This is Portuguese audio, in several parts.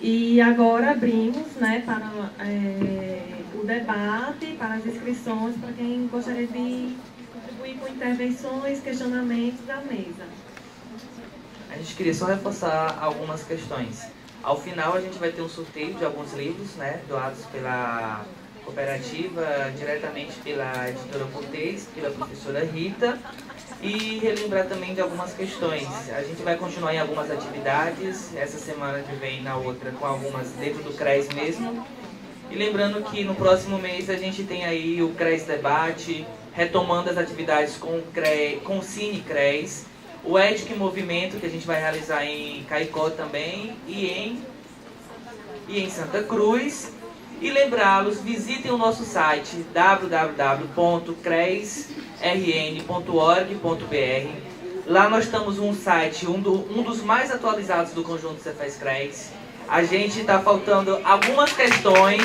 E agora abrimos, né, para o debate, para as inscrições, para quem gostaria de contribuir com intervenções, questionamentos da mesa. A gente queria só reforçar algumas questões. Ao final a gente vai ter um sorteio de alguns livros, né, doados pela cooperativa, diretamente pela editora Cortez, pela professora Rita, e relembrar também de algumas questões. A gente vai continuar em algumas atividades, essa semana que vem, na outra, com algumas dentro do CRES mesmo. E lembrando que no próximo mês a gente tem aí o CRES Debate, retomando as atividades com o Cine CRES, o Ética em Movimento, que a gente vai realizar em Caicó também, e em Santa Cruz. E lembrá-los, visitem o nosso site www.cresrn.org.br. Lá nós estamos um site, um dos mais atualizados do conjunto Cefes CRES. A gente está faltando algumas questões.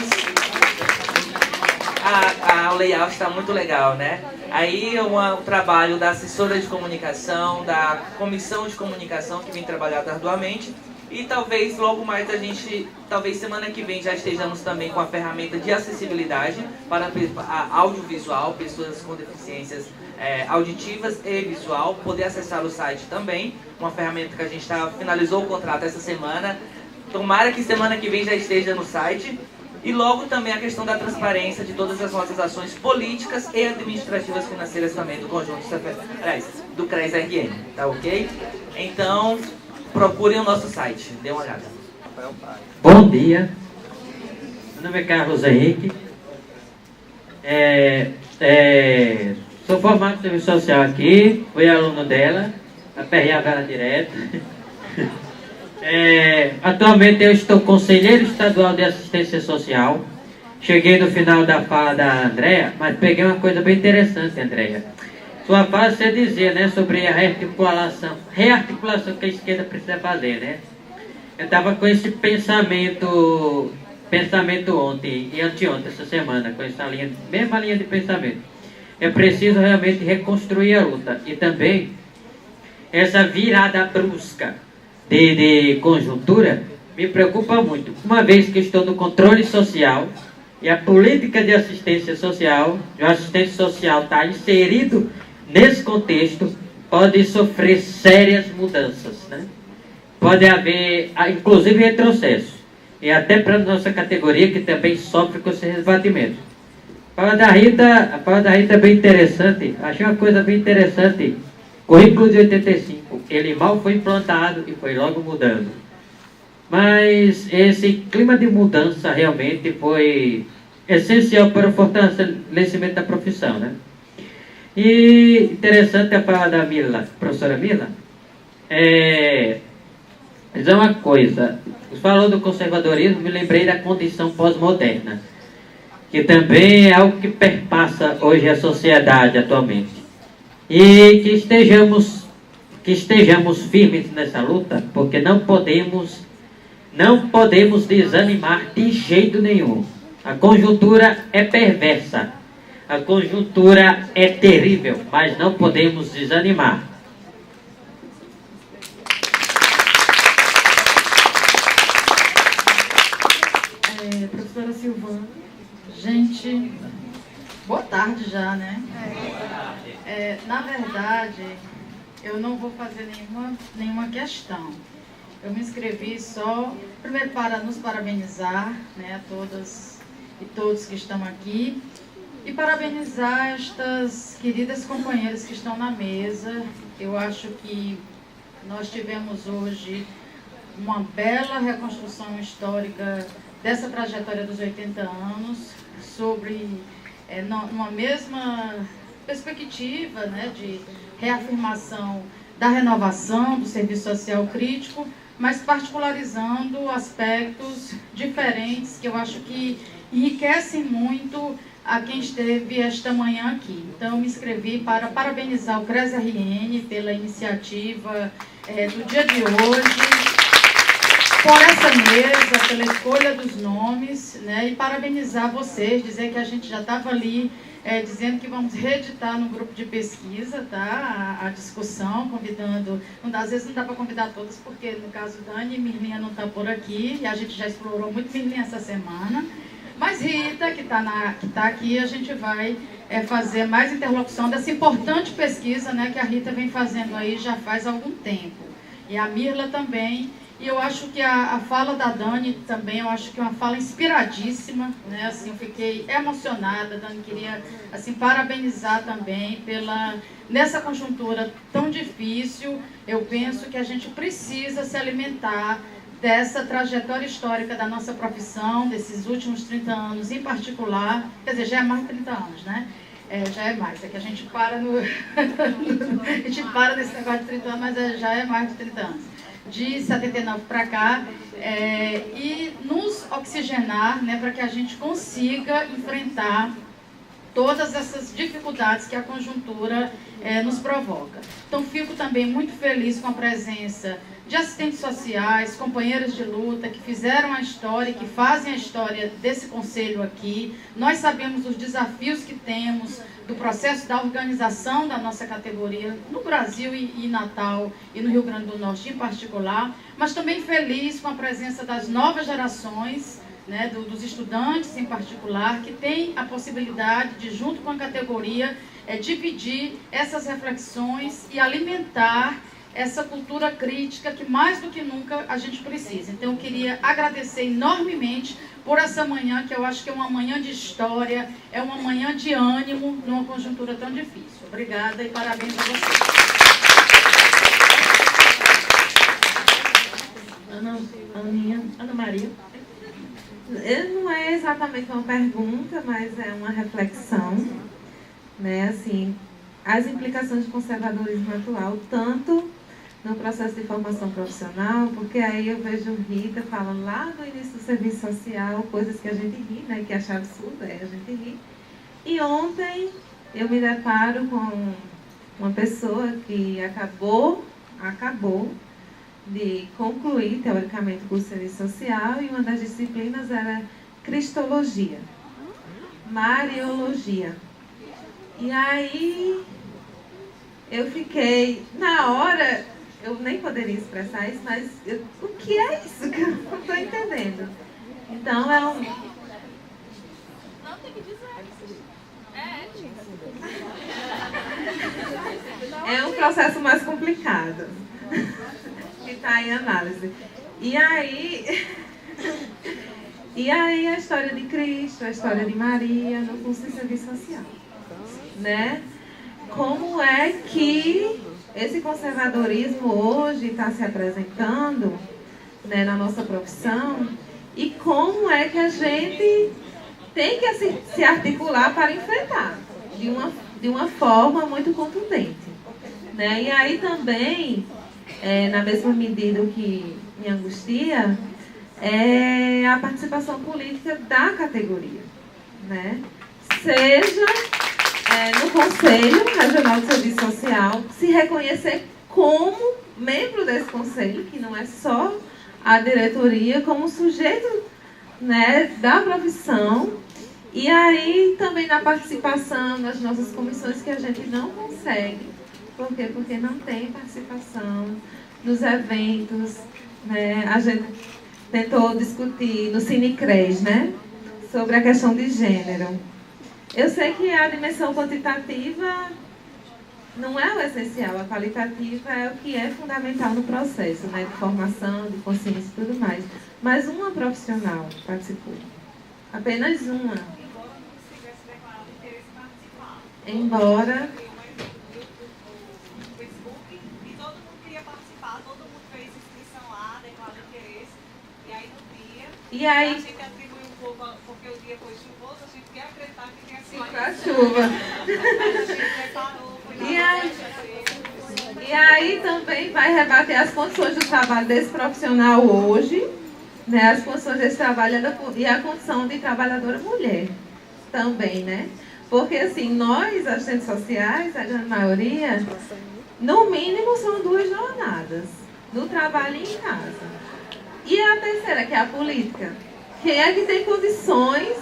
O layout está muito legal, né? Aí o trabalho da assessora de comunicação, da comissão de comunicação que vem trabalhar arduamente. E talvez logo mais talvez semana que vem já estejamos também com a ferramenta de acessibilidade para audiovisual, pessoas com deficiências auditivas e visual, poder acessar o site também, uma ferramenta que a gente finalizou o contrato essa semana. Tomara que semana que vem já esteja no site. E logo também a questão da transparência de todas as nossas ações políticas e administrativas financeiras também do conjunto do CRES-RN, tá ok? Então, procurem o nosso site, dê uma olhada. Bom dia, meu nome é Carlos Henrique, sou formado em serviço social aqui, fui aluno dela, aperreava ela direto. Atualmente eu estou conselheiro estadual de assistência social. Cheguei no final da fala da Andréa, mas peguei uma coisa bem interessante, Andréa. Sua fala você dizia, né, sobre a rearticulação que a esquerda precisa fazer, né? Eu estava com esse pensamento ontem e anteontem, essa semana, com essa mesma linha de pensamento. É preciso realmente reconstruir a luta e também essa virada brusca de conjuntura me preocupa muito, uma vez que estou no controle social e a política de assistência social, o assistente social está inserido nesse contexto, pode sofrer sérias mudanças, né? Pode haver, inclusive, retrocesso. E até para a nossa categoria, que também sofre com esse rebatimento. A fala da Rita é bem interessante. Achei uma coisa bem interessante. Currículo de 85. Ele mal foi implantado e foi logo mudando. Mas esse clima de mudança realmente foi essencial para o fortalecimento da profissão, né? E interessante a fala da professora Mila. Dizer uma coisa, falou do conservadorismo, me lembrei da condição pós-moderna, que também é algo que perpassa hoje a sociedade atualmente. E que estejamos firmes nessa luta, porque não podemos desanimar de jeito nenhum. A conjuntura é perversa. A conjuntura é terrível, mas não podemos desanimar. Professora Silvana. Gente, boa tarde já, né? Na verdade, eu não vou fazer nenhuma questão. Eu me inscrevi só, primeiro, para nos parabenizar, né, a todas e todos que estão aqui, e parabenizar estas queridas companheiras que estão na mesa. Eu acho que nós tivemos hoje uma bela reconstrução histórica dessa trajetória dos 80 anos, sobre uma mesma perspectiva, né, de reafirmação da renovação do serviço social crítico, mas particularizando aspectos diferentes que eu acho que enriquecem muito a quem esteve esta manhã aqui. Então, me inscrevi para parabenizar o CRES-RN pela iniciativa do dia de hoje. por essa mesa, pela escolha dos nomes, né, e parabenizar vocês, dizer que a gente já estava ali dizendo que vamos reeditar no grupo de pesquisa, tá, a discussão, convidando, às vezes não dá para convidar todas, porque no caso Dani, Mirlinha não está por aqui, e a gente já explorou muito Mirlinha essa semana, mas Rita, que está aqui, a gente vai fazer mais interlocução dessa importante pesquisa, né, que a Rita vem fazendo aí já faz algum tempo, e a Mirla também. E eu acho que a fala da Dani também, eu acho que é uma fala inspiradíssima, né? Assim, eu fiquei emocionada. Dani, queria assim, parabenizar também nessa conjuntura tão difícil. Eu penso que a gente precisa se alimentar dessa trajetória histórica da nossa profissão, desses últimos 30 anos em particular. Quer dizer, já é mais de 30 anos, né? Já é mais, é que a gente para a gente para nesse negócio de 30 anos, mas já é mais de 30 anos. De 79 para cá, e nos oxigenar, né, para que a gente consiga enfrentar todas essas dificuldades que a conjuntura nos provoca. Então, fico também muito feliz com a presença de assistentes sociais, companheiros de luta, que fizeram a história, que fazem a história desse conselho aqui. Nós sabemos dos desafios que temos, do processo da organização da nossa categoria no Brasil e Natal e no Rio Grande do Norte em particular, mas também feliz com a presença das novas gerações, né, dos estudantes em particular, que têm a possibilidade de, junto com a categoria, dividir essas reflexões e alimentar essa cultura crítica que mais do que nunca a gente precisa. Então eu queria agradecer enormemente por essa manhã, que eu acho que é uma manhã de história, é uma manhã de ânimo numa conjuntura tão difícil. Obrigada e parabéns a vocês. Ana Maria. Não é exatamente uma pergunta, mas é uma reflexão, né? Assim, as implicações do conservadorismo atual, tanto no processo de formação profissional, porque aí eu vejo Rita falando lá no início do serviço social, coisas que a gente ri, né, que acha absurdo, a gente ri. E ontem eu me deparo com uma pessoa que acabou de concluir, teoricamente, o curso de serviço social, e uma das disciplinas era Cristologia, Mariologia. E aí eu fiquei, na hora, eu nem poderia expressar isso, mas o que é isso que eu não estou entendendo? Então é um... Não, tem que dizer. É um processo mais complicado, que está em análise. E aí a história de Cristo, a história de Maria no curso de serviço social, né? Como é que esse conservadorismo hoje está se apresentando, né, na nossa profissão, e como é que a gente tem que se articular para enfrentar de uma forma muito contundente, né? E aí também, na mesma medida que me angustia, é a participação política da categoria, né? Seja no Conselho Regional de Serviço Social, se reconhecer como membro desse conselho, que não é só a diretoria, como sujeito, né, da profissão, e aí também na participação nas nossas comissões, que a gente não consegue. Por quê? Porque não tem participação nos eventos, né? A gente tentou discutir no Cinecres, né, sobre a questão de gênero. Eu sei que a dimensão quantitativa não é o essencial, a qualitativa é o que é fundamental no processo, né, de formação, de consciência e tudo mais. Mas uma profissional participou, apenas uma. Embora... E aí, a gente atribui um pouco, porque o dia foi chuvoso, a gente quer acreditar que tem assim a chuva. A gente preparou, foi e aí também vai rebater as condições do trabalho desse profissional hoje, né? As condições desse trabalho e a condição de trabalhadora mulher também, né? Porque assim, nós, assistentes sociais, a grande maioria, no mínimo são 2 jornadas, no trabalho e em casa. E a terceira, que é a política. Quem é que tem condições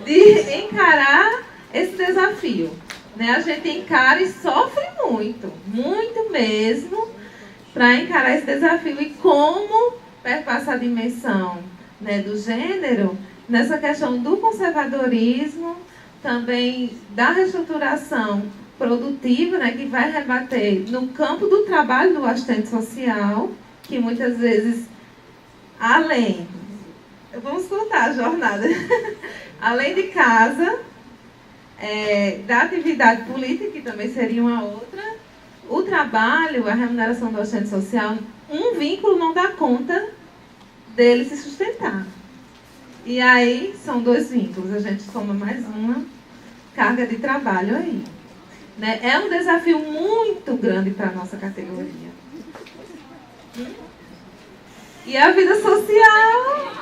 de encarar esse desafio? Né? A gente encara e sofre muito, muito mesmo, para encarar esse desafio. E como perpassa a dimensão, né, do gênero nessa questão do conservadorismo, também da reestruturação produtiva, né, que vai rebater no campo do trabalho do assistente social, que muitas vezes, além, vamos contar a jornada, além de casa, da atividade política, que também seria uma outra, o trabalho, a remuneração do assistente social, um vínculo não dá conta dele se sustentar. E aí, são 2 vínculos, a gente toma mais uma carga de trabalho aí. Né? É um desafio muito grande para a nossa categoria. E a vida social.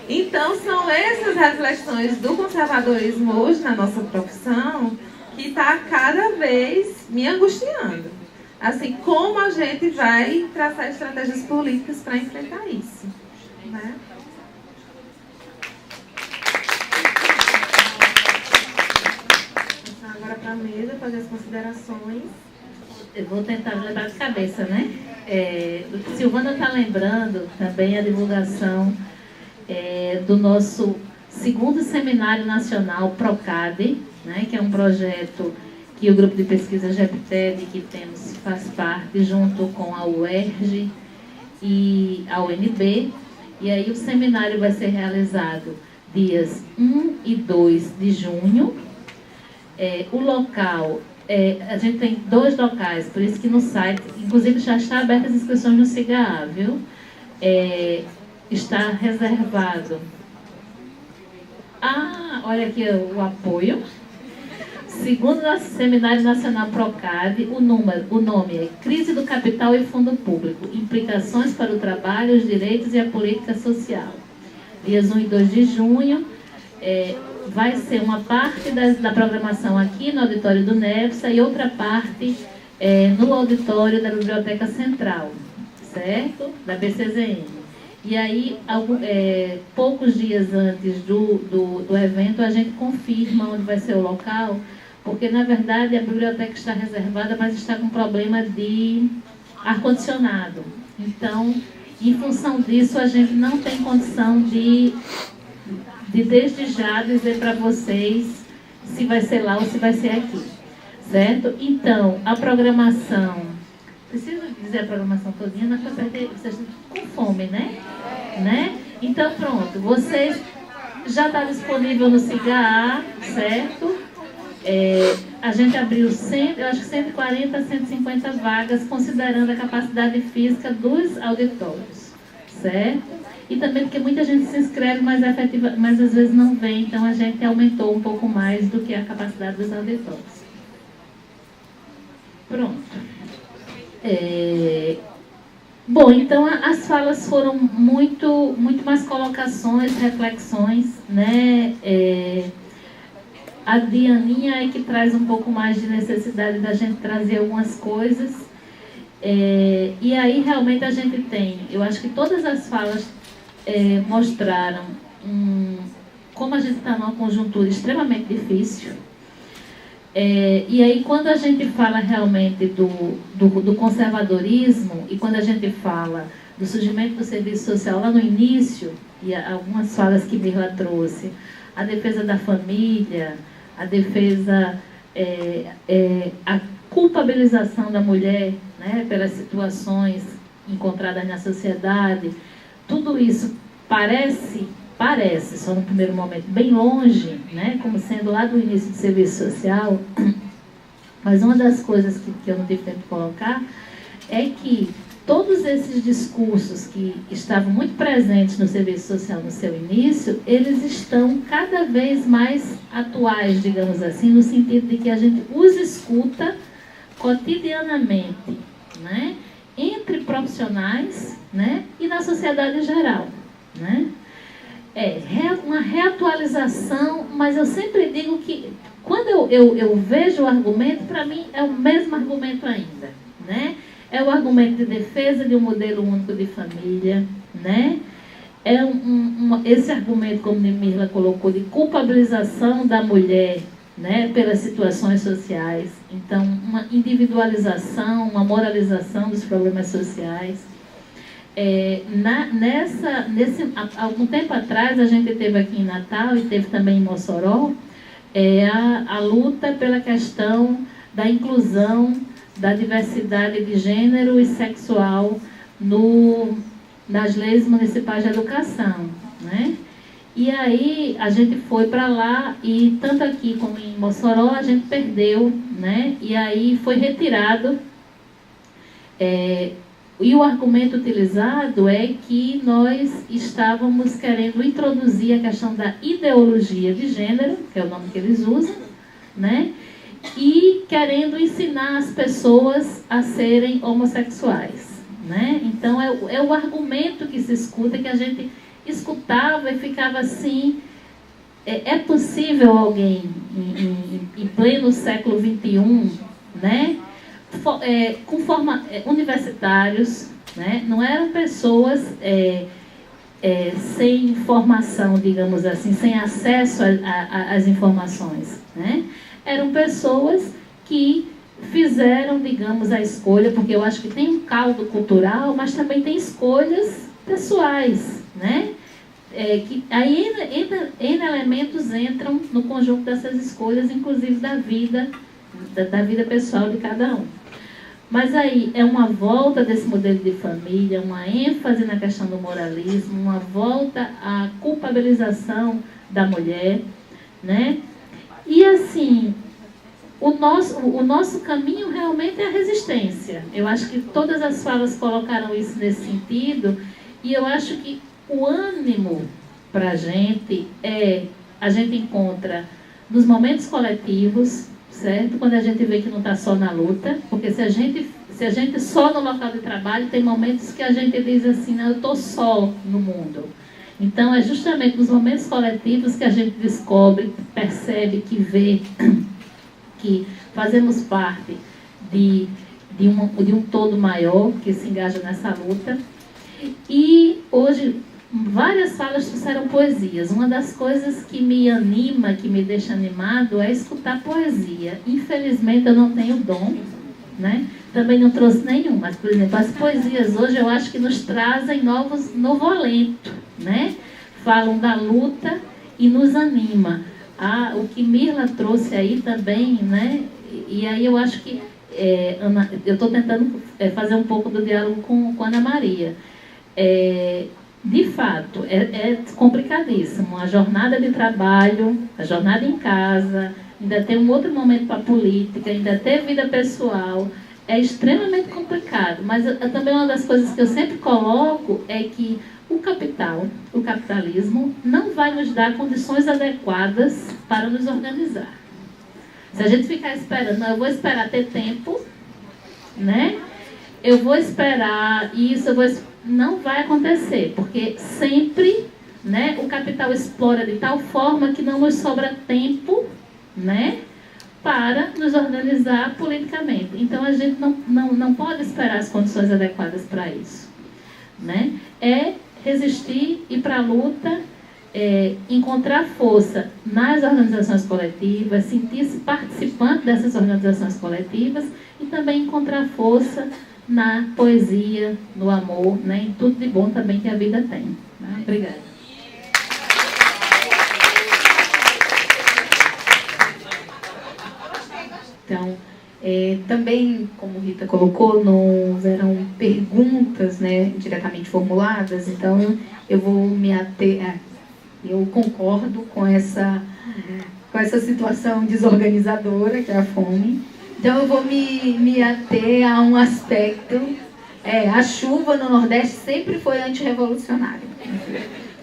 Então, são essas reflexões do conservadorismo hoje na nossa profissão que está cada vez me angustiando. Assim, como a gente vai traçar estratégias políticas para enfrentar isso. Né? Vou agora para a mesa, fazer as considerações. Eu vou tentar lembrar de cabeça, né? Silvana está lembrando também a divulgação do nosso 2º Seminário Nacional PROCADE, né? Que é um projeto que o grupo de pesquisa GEPTED que temos faz parte junto com a UERJ e a UNB. E aí o seminário vai ser realizado dias 1 e 2 de junho. O local, a gente tem 2 locais, por isso que no site, inclusive já está abertas as inscrições no SIGA, viu? Está reservado. Olha aqui o apoio. 2º Seminário Nacional PROCADE, o nome é Crise do Capital e Fundo Público, Implicações para o Trabalho, os Direitos e a Política Social. Dias 1 e 2 de junho, vai ser uma parte da programação aqui no auditório do NEFSA e outra parte no auditório da Biblioteca Central, certo? Da BCZN. E aí, poucos dias antes do evento, a gente confirma onde vai ser o local, porque, na verdade, a biblioteca está reservada, mas está com problema de ar-condicionado. Então, em função disso, a gente não tem condição de desde já dizer para vocês se vai ser lá ou se vai ser aqui, certo? Então, a programação, preciso dizer a programação todinha, não, vocês estão com fome, né? Então, pronto, vocês já está disponível no SIGA, certo? A gente abriu eu acho que 140 a 150 vagas, considerando a capacidade física dos auditórios, certo? E também porque muita gente se inscreve, mas às vezes não vem, então a gente aumentou um pouco mais do que a capacidade dos auditórios. Pronto. Bom, então as falas foram muito mais colocações, reflexões, né? A Dianinha é que traz um pouco mais de necessidade da gente trazer algumas coisas. E aí realmente a gente tem, eu acho que todas as falas mostraram como a gente está numa conjuntura extremamente difícil. E aí quando a gente fala realmente do conservadorismo e quando a gente fala do surgimento do serviço social lá no início, e algumas falas que Mirla trouxe, a defesa da família, a defesa, a culpabilização da mulher, né, pelas situações encontradas na sociedade, tudo isso parece, só no primeiro momento, bem longe, né, como sendo lá do início do serviço social, mas uma das coisas que eu não tive tempo de colocar é que todos esses discursos que estavam muito presentes no serviço social no seu início, eles estão cada vez mais atuais, digamos assim, no sentido de que a gente os escuta cotidianamente, né? Entre profissionais, né? E na sociedade em geral, né? Uma reatualização, mas eu sempre digo que quando eu vejo o argumento, para mim é o mesmo argumento ainda, né? É o argumento de defesa de um modelo único de família, né? É esse argumento, como Mirla colocou, de culpabilização da mulher, né, pelas situações sociais. Então, uma individualização, uma moralização dos problemas sociais. Algum tempo atrás, a gente teve aqui em Natal e teve também em Mossoró, a luta pela questão da inclusão da diversidade de gênero e sexual nas leis municipais de educação, né? E aí a gente foi para lá e tanto aqui como em Mossoró a gente perdeu, né? E aí foi retirado. E o argumento utilizado é que nós estávamos querendo introduzir a questão da ideologia de gênero, que é o nome que eles usam, né? E querendo ensinar as pessoas a serem homossexuais, né? Então é o argumento que se escuta, que a gente escutava e ficava assim: é possível alguém em pleno século XXI, né? Universitários, né? Não eram pessoas sem informação, digamos assim, sem acesso às informações, né? Eram pessoas que fizeram, digamos, a escolha, porque eu acho que tem um caldo cultural, mas também tem escolhas pessoais, né? Que aí N elementos entram no conjunto dessas escolhas, inclusive da vida pessoal de cada um. Mas aí é uma volta desse modelo de família, uma ênfase na questão do moralismo, uma volta à culpabilização da mulher, né? E assim, o nosso caminho realmente é a resistência. Eu acho que todas as falas colocaram isso nesse sentido, e eu acho que o ânimo para a gente encontra nos momentos coletivos, certo? Quando a gente vê que não está só na luta, porque se a gente só no local de trabalho, tem momentos que a gente diz assim: não, eu estou só no mundo. Então é justamente nos momentos coletivos que a gente descobre, percebe, que vê que fazemos parte de um todo maior que se engaja nessa luta. E hoje várias falas trouxeram poesias. Uma das coisas que me anima, que me deixa animado, é escutar poesia. Infelizmente eu não tenho dom, né? Também não trouxe nenhum, mas, por exemplo, as poesias hoje eu acho que nos trazem novo alento, né? Falam da luta e nos anima. O que Mirla trouxe aí também, né? E aí eu acho que eu estou tentando fazer um pouco do diálogo com Ana Maria. De fato, é complicadíssimo. A jornada de trabalho, a jornada em casa, ainda tem um outro momento para a política, ainda ter vida pessoal, é extremamente complicado. Mas também uma das coisas que eu sempre coloco é que o capitalismo, não vai nos dar condições adequadas para nos organizar. Se a gente ficar esperando, eu vou esperar ter tempo, né? Eu vou esperar isso, não vai acontecer, porque sempre, né, o capital explora de tal forma que não nos sobra tempo, né, para nos organizar politicamente. Então a gente não pode esperar as condições adequadas para isso, né? É resistir, ir para a luta, encontrar força nas organizações coletivas, sentir-se participante dessas organizações coletivas e também encontrar força na poesia, no amor, né, em tudo de bom também que a vida tem. Né? Obrigada. Então, também, como Rita colocou, não houveram perguntas, né, diretamente formuladas, então eu vou me ater. Eu concordo com essa situação desorganizadora, que é a fome. Então eu vou me ater a um aspecto. A chuva no Nordeste sempre foi antirrevolucionária.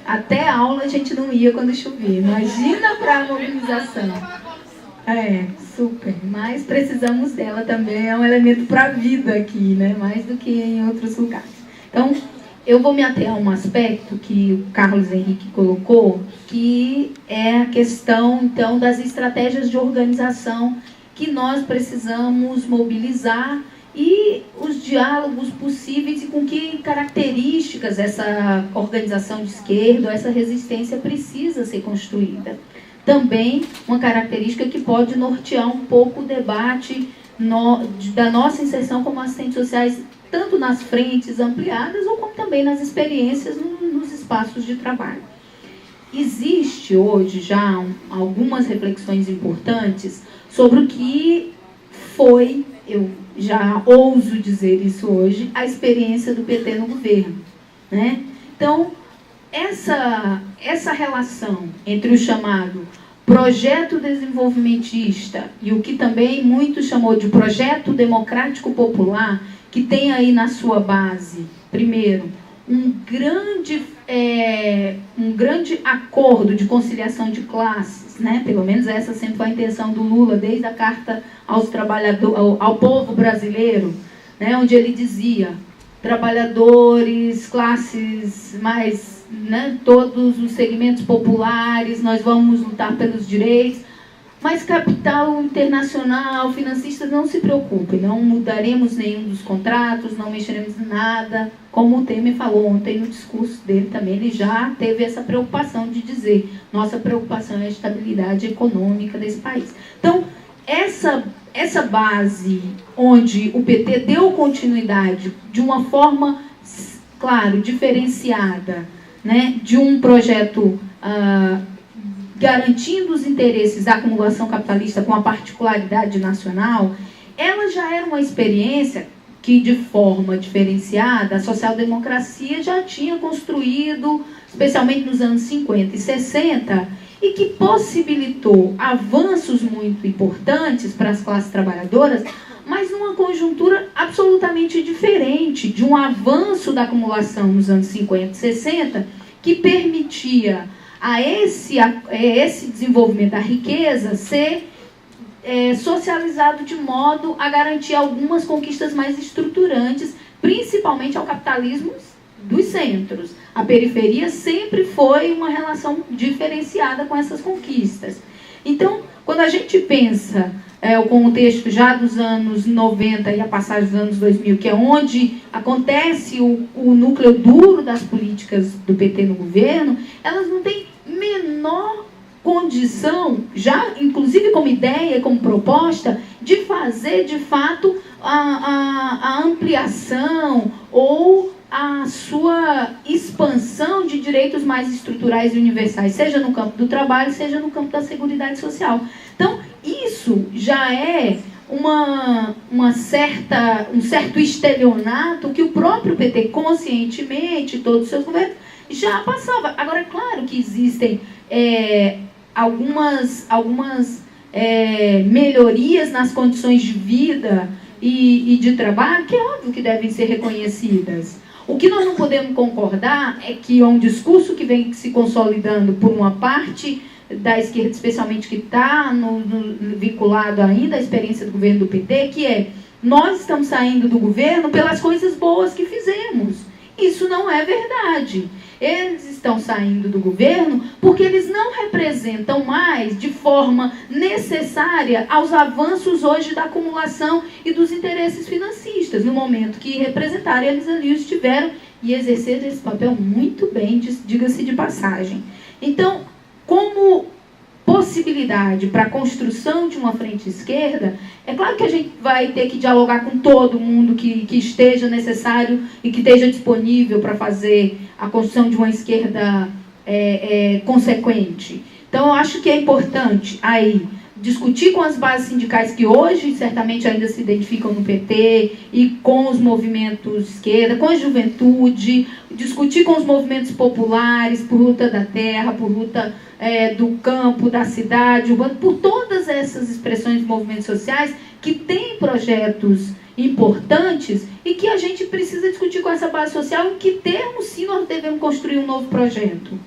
Até a aula a gente não ia quando chovia. Imagina para a mobilização. Super. Mas precisamos dela também. É um elemento para a vida aqui, né? Mais do que em outros lugares. Então, eu vou me ater a um aspecto que o Carlos Henrique colocou, que é a questão, então, das estratégias de organização que nós precisamos mobilizar e os diálogos possíveis e com que características essa organização de esquerda, essa resistência precisa ser construída. Também uma característica que pode nortear um pouco o debate da nossa inserção como assistentes sociais, tanto nas frentes ampliadas ou como também nas experiências nos espaços de trabalho. Existe hoje já algumas reflexões importantes sobre o que foi, eu já ouso dizer isso hoje, a experiência do PT no governo, né? Então, essa relação entre o chamado projeto desenvolvimentista e o que também muito chamou de projeto democrático popular, que tem aí na sua base, primeiro, um grande acordo de conciliação de classes, né? Pelo menos essa sempre foi a intenção do Lula, desde a Carta aos trabalhadores, ao povo brasileiro, né? Onde ele dizia, trabalhadores, classes mais, né? Todos os segmentos populares, nós vamos lutar pelos direitos, mas capital internacional, financistas, não se preocupem, não mudaremos nenhum dos contratos, não mexeremos em nada, como o Temer falou ontem no discurso dele também, ele já teve essa preocupação de dizer, nossa preocupação é a estabilidade econômica desse país. Então, essa base onde o PT deu continuidade de uma forma, claro, diferenciada, né, de um projeto garantindo os interesses da acumulação capitalista com a particularidade nacional, ela já era uma experiência que, de forma diferenciada, a social-democracia já tinha construído, especialmente nos anos 50 e 60, e que possibilitou avanços muito importantes para as classes trabalhadoras, mas numa conjuntura absolutamente diferente de um avanço da acumulação nos anos 50 e 60, que permitia a esse desenvolvimento da riqueza ser socializado de modo a garantir algumas conquistas mais estruturantes, principalmente ao capitalismo dos centros. A periferia sempre foi uma relação diferenciada com essas conquistas. Então, quando a gente pensa o contexto já dos anos 90 e a passagem dos anos 2000, que é onde acontece o núcleo duro das políticas do PT no governo, elas não têm menor condição, já inclusive como ideia, como proposta, de fazer de fato a ampliação ou a sua expansão de direitos mais estruturais e universais, seja no campo do trabalho, seja no campo da seguridade social. Então, isso já é um certo estelionato que o próprio PT, conscientemente, todos os seus governos, já passava. Agora, é claro que existem algumas melhorias nas condições de vida e de trabalho, que é óbvio que devem ser reconhecidas. O que nós não podemos concordar é que é um discurso que vem se consolidando por uma parte da esquerda, especialmente que está vinculado ainda à experiência do governo do PT, que é, nós estamos saindo do governo pelas coisas boas que fizemos. Isso não é verdade. Eles estão saindo do governo porque eles não representam mais de forma necessária aos avanços hoje da acumulação e dos interesses financistas. No momento que representaram, eles ali estiveram e exerceram esse papel muito bem, diga-se de passagem. Então, como possibilidade para a construção de uma frente esquerda, é claro que a gente vai ter que dialogar com todo mundo que esteja necessário e que esteja disponível para fazer a construção de uma esquerda consequente. Então, eu acho que é importante aí discutir com as bases sindicais que hoje certamente ainda se identificam no PT e com os movimentos de esquerda, com a juventude, discutir com os movimentos populares por luta da terra, por luta do campo, da cidade, urbana, por todas essas expressões de movimentos sociais que têm projetos importantes e que a gente precisa discutir com essa base social em que termos sim nós devemos construir um novo projeto.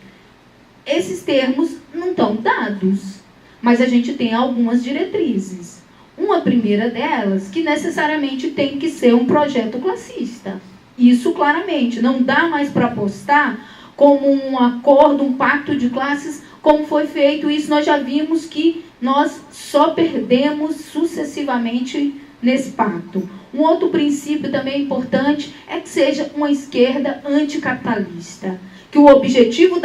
Esses termos não estão dados, mas a gente tem algumas diretrizes. Uma primeira delas, que necessariamente tem que ser um projeto classista. Isso claramente, não dá mais para apostar como um acordo, um pacto de classes, como foi feito. Isso nós já vimos que nós só perdemos sucessivamente nesse pacto. Um outro princípio também importante é que seja uma esquerda anticapitalista. Que o objetivo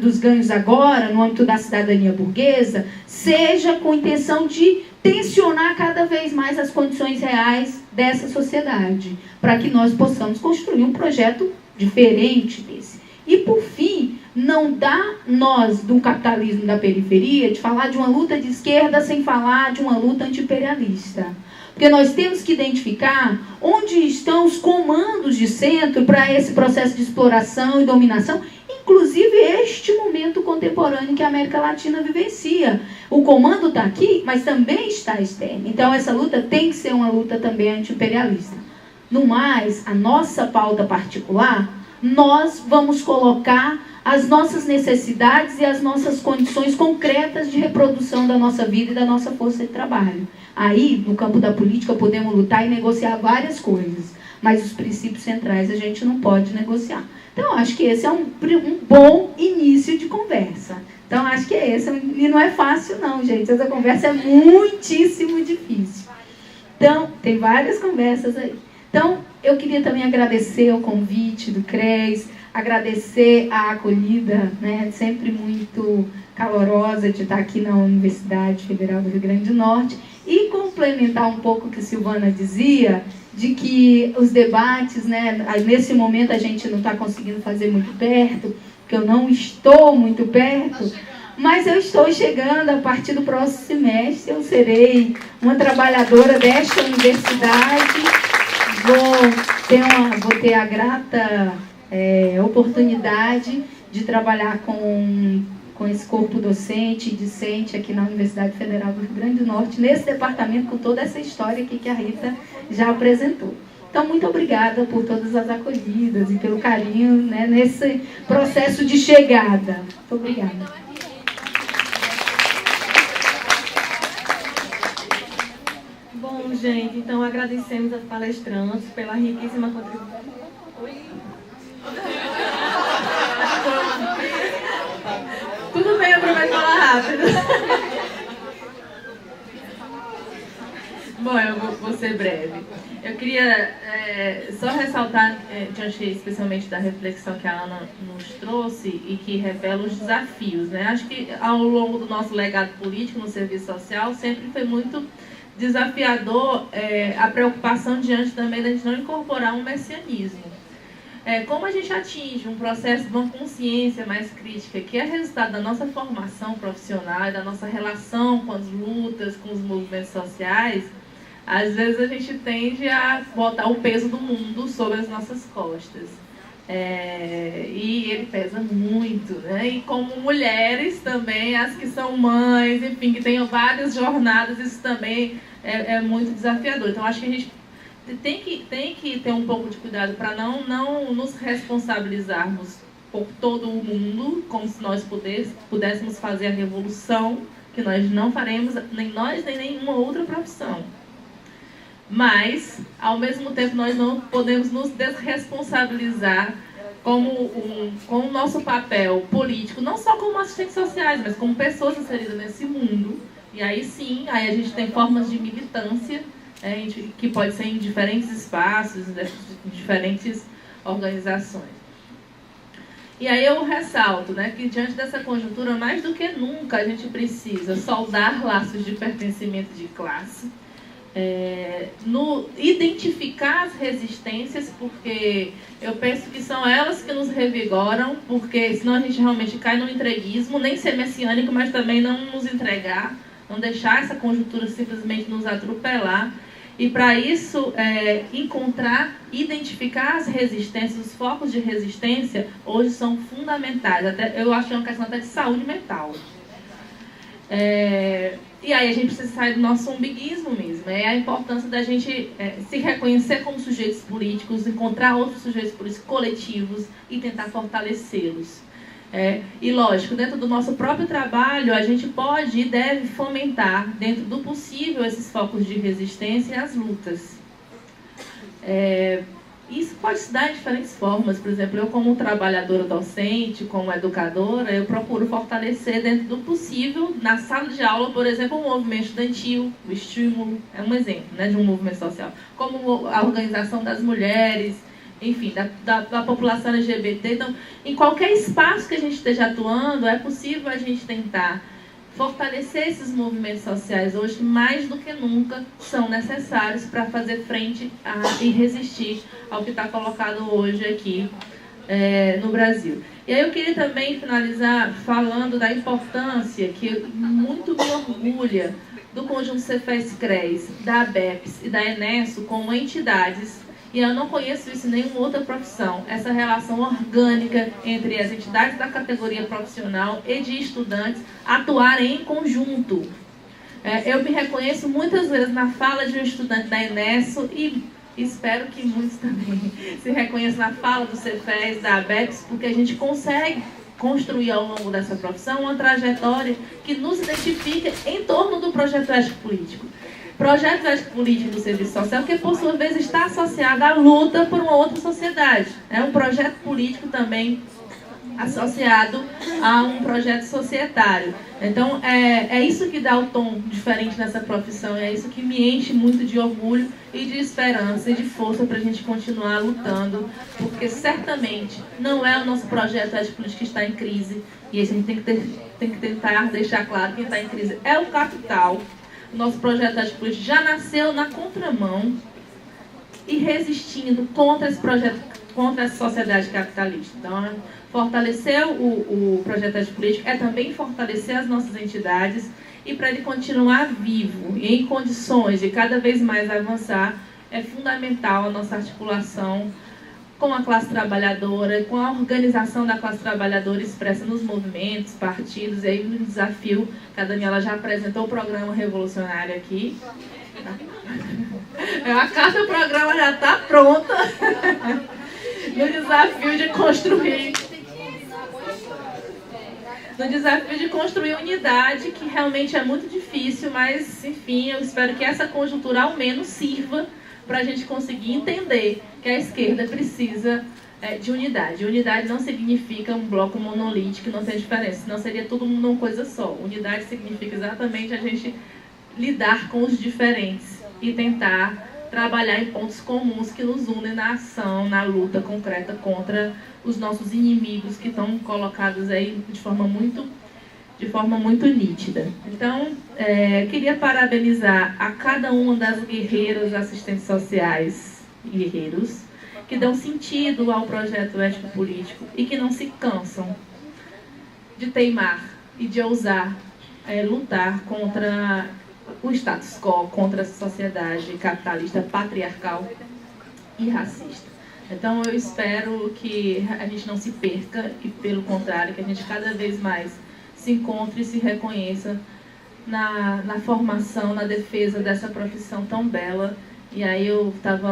dos ganhos agora, no âmbito da cidadania burguesa, seja com intenção de tensionar cada vez mais as condições reais dessa sociedade, para que nós possamos construir um projeto diferente desse. E, por fim, não dá nós, do capitalismo da periferia, de falar de uma luta de esquerda sem falar de uma luta anti-imperialista. Porque nós temos que identificar onde estão os comandos de centro para esse processo de exploração e dominação, inclusive este momento contemporâneo que a América Latina vivencia. O comando está aqui, mas também está externo. Então, essa luta tem que ser uma luta também anti-imperialista. No mais, a nossa pauta particular, nós vamos colocar as nossas necessidades e as nossas condições concretas de reprodução da nossa vida e da nossa força de trabalho. Aí, no campo da política, podemos lutar e negociar várias coisas, mas os princípios centrais a gente não pode negociar. Então, acho que esse é um bom início de conversa. Então, acho que é esse. E não é fácil, não, gente. Essa conversa é muitíssimo difícil. Então, tem várias conversas aí. Então, eu queria também agradecer o convite do CRES, agradecer a acolhida, né, sempre muito calorosa de estar aqui na Universidade Federal do Rio Grande do Norte, e complementar um pouco o que a Silvana dizia, de que os debates, né, nesse momento a gente não está conseguindo fazer muito perto, porque eu não estou muito perto, mas eu estou chegando. A partir do próximo semestre eu serei uma trabalhadora desta universidade, vou ter a grata oportunidade de trabalhar com esse corpo docente e discente aqui na Universidade Federal do Rio Grande do Norte, nesse departamento, com toda essa história aqui que a Rita já apresentou. Então, muito obrigada por todas as acolhidas e pelo carinho, né, nesse processo de chegada. Muito obrigada. Bom, gente, então agradecemos aos palestrantes pela riquíssima contribuição. Oi? Tudo bem, eu prometo falar rápido. Bom, eu vou ser breve. Eu queria só ressaltar, diante especialmente da reflexão que a Ana nos trouxe e que revela os desafios, né? Acho que ao longo do nosso legado político no serviço social sempre foi muito desafiador a preocupação diante também da gente não incorporar um messianismo. Como a gente atinge um processo de uma consciência mais crítica, que é resultado da nossa formação profissional, da nossa relação com as lutas, com os movimentos sociais, às vezes a gente tende a botar o peso do mundo sobre as nossas costas. E ele pesa muito, né? E como mulheres também, as que são mães, enfim, que têm várias jornadas, isso também é muito desafiador. Então, acho que a gente tem que ter um pouco de cuidado para não nos responsabilizarmos por todo o mundo, como se nós pudéssemos fazer a revolução, que nós não faremos, nem nós, nem nenhuma outra profissão. Mas, ao mesmo tempo, nós não podemos nos desresponsabilizar com o nosso papel político, não só como assistentes sociais, mas como pessoas inseridas nesse mundo. E aí sim, aí a gente tem formas de militância, que pode ser em diferentes espaços, em diferentes organizações. E aí eu ressalto, né, que diante dessa conjuntura, mais do que nunca, a gente precisa soldar laços de pertencimento de classe, identificar as resistências, porque eu penso que são elas que nos revigoram, porque senão a gente realmente cai no entreguismo, nem ser messiânico, mas também não nos entregar, não deixar essa conjuntura simplesmente nos atropelar. E para isso, identificar as resistências, os focos de resistência, hoje são fundamentais. Eu acho que é uma questão até de saúde mental. E aí a gente precisa sair do nosso umbiguismo mesmo. É a importância da gente se reconhecer como sujeitos políticos, encontrar outros sujeitos políticos coletivos e tentar fortalecê-los. E lógico, dentro do nosso próprio trabalho, a gente pode e deve fomentar, dentro do possível, esses focos de resistência e as lutas. Isso pode se dar de diferentes formas. Por exemplo, eu como trabalhadora docente, como educadora, eu procuro fortalecer dentro do possível, na sala de aula, por exemplo, o movimento estudantil, o estímulo, é um exemplo, né, de um movimento social. Como a organização das mulheres, enfim, da população LGBT. Então, em qualquer espaço que a gente esteja atuando, é possível a gente tentar fortalecer esses movimentos sociais hoje, que mais do que nunca são necessários para fazer frente e resistir ao que está colocado hoje aqui no Brasil. E aí eu queria também finalizar falando da importância que muito me orgulha do conjunto Cefes-CREs, da ABEPS e da Enesso como entidades. E eu não conheço isso em nenhuma outra profissão, essa relação orgânica entre as entidades da categoria profissional e de estudantes atuarem em conjunto. Eu me reconheço muitas vezes na fala de um estudante da Enesso e espero que muitos também se reconheçam na fala do Cefes, da ABEPS, porque a gente consegue construir ao longo dessa profissão uma trajetória que nos identifica em torno do projeto ético-político. Projeto ético-político do serviço social, que por sua vez está associado à luta por uma outra sociedade. É um projeto político também associado a um projeto societário. Então, é isso que dá o tom diferente nessa profissão, é isso que me enche muito de orgulho e de esperança e de força para a gente continuar lutando, porque certamente não é o nosso projeto ético-político que está em crise, e a gente tem que tentar deixar claro que quem está em crise é o capital. O nosso projeto ético-político já nasceu na contramão e resistindo contra esse projeto, contra essa sociedade capitalista. Então, fortalecer o projeto ético-político é também fortalecer as nossas entidades, e para ele continuar vivo e em condições de cada vez mais avançar, é fundamental a nossa articulação com a classe trabalhadora, com a organização da classe trabalhadora expressa nos movimentos, partidos, e aí no desafio, que a Daniela já apresentou o programa revolucionário aqui. A carta do programa já está pronta. No desafio de construir unidade, que realmente é muito difícil, mas, enfim, eu espero que essa conjuntura ao menos sirva para a gente conseguir entender que a esquerda precisa de unidade. Unidade não significa um bloco monolítico, não tem diferença, senão seria todo mundo uma coisa só. Unidade significa exatamente a gente lidar com os diferentes e tentar trabalhar em pontos comuns que nos unem na ação, na luta concreta contra os nossos inimigos que estão colocados aí de forma muito nítida. Então, queria parabenizar a cada uma das guerreiras assistentes sociais e guerreiros que dão sentido ao projeto ético-político e que não se cansam de teimar e de ousar lutar contra o status quo, contra essa sociedade capitalista, patriarcal e racista. Então, eu espero que a gente não se perca e, pelo contrário, que a gente cada vez mais se encontre e se reconheça na formação, na defesa dessa profissão tão bela. E aí eu estava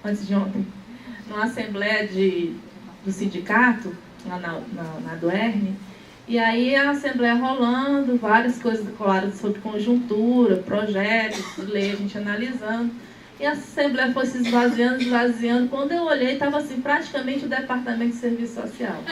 antes de ontem, numa assembleia do sindicato, lá na Duerne, e aí a assembleia rolando, várias coisas coladas sobre conjuntura, projetos, lei, a gente analisando. E a assembleia foi se esvaziando. Quando eu olhei, estava assim, praticamente o departamento de serviço social.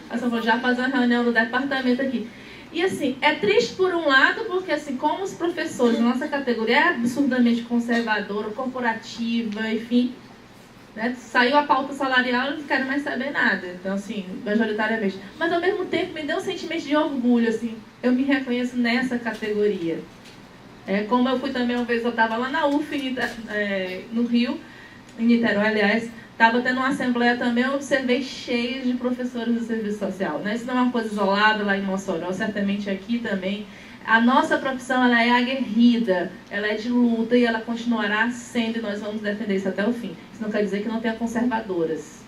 Aí eu vou já fazer uma reunião do departamento aqui. E assim, é triste por um lado, porque assim, como os professores da nossa categoria é absurdamente conservadora, corporativa, enfim, né, saiu a pauta salarial e não quero mais saber nada. Então, assim, majoritariamente. Mas ao mesmo tempo me deu um sentimento de orgulho, assim, eu me reconheço nessa categoria. Como eu fui também uma vez, eu estava lá na UF, no Rio, em Niterói, aliás, estava tendo uma assembleia também, eu observei cheios de professores do serviço social. Né? Isso não é uma coisa isolada lá em Mossoró, certamente aqui também. A nossa profissão, ela é aguerrida, ela é de luta e ela continuará sendo, e nós vamos defender isso até o fim. Isso não quer dizer que não tenha conservadoras.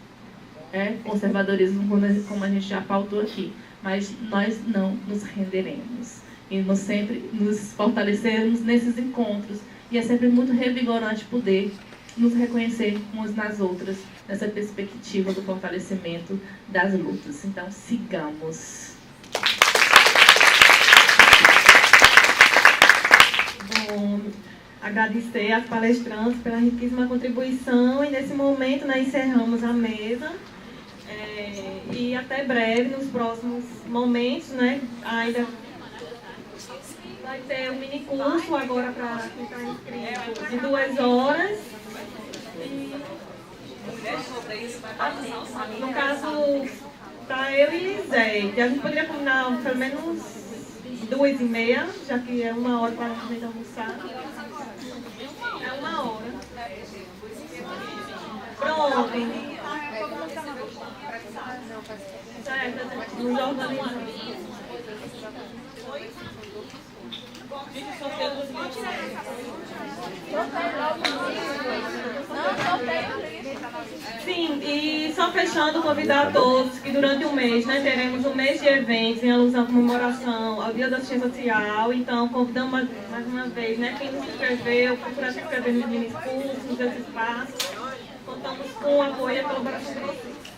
Conservadorismo, como a gente já pautou aqui. Mas nós não nos renderemos. E nós sempre nos fortalecermos nesses encontros. E é sempre muito revigorante poder nos reconhecer umas nas outras, nessa perspectiva do fortalecimento das lutas. Então, sigamos. Bom, agradecer às palestrantes pela riquíssima contribuição e nesse momento, né, encerramos a mesa. E até breve, nos próximos momentos, né, ainda vai ter um mini curso agora para quem está inscrito de 2 horas. E, no caso, para eu e Lisete, a gente poderia combinar pelo menos 2h30, já que é 1 hora para a gente almoçar. É 1 hora. Pronto. Certo, nos organizamos. Sim, e só fechando, convidar a todos que durante o mês, né, teremos um mês de eventos em alusão à comemoração ao Dia da Assistência Social. Então, convidamos mais uma vez, né, quem não se inscreveu, procura se inscrever nos mini cursos, nos espaços. Contamos com o apoio e a colaboração de vocês.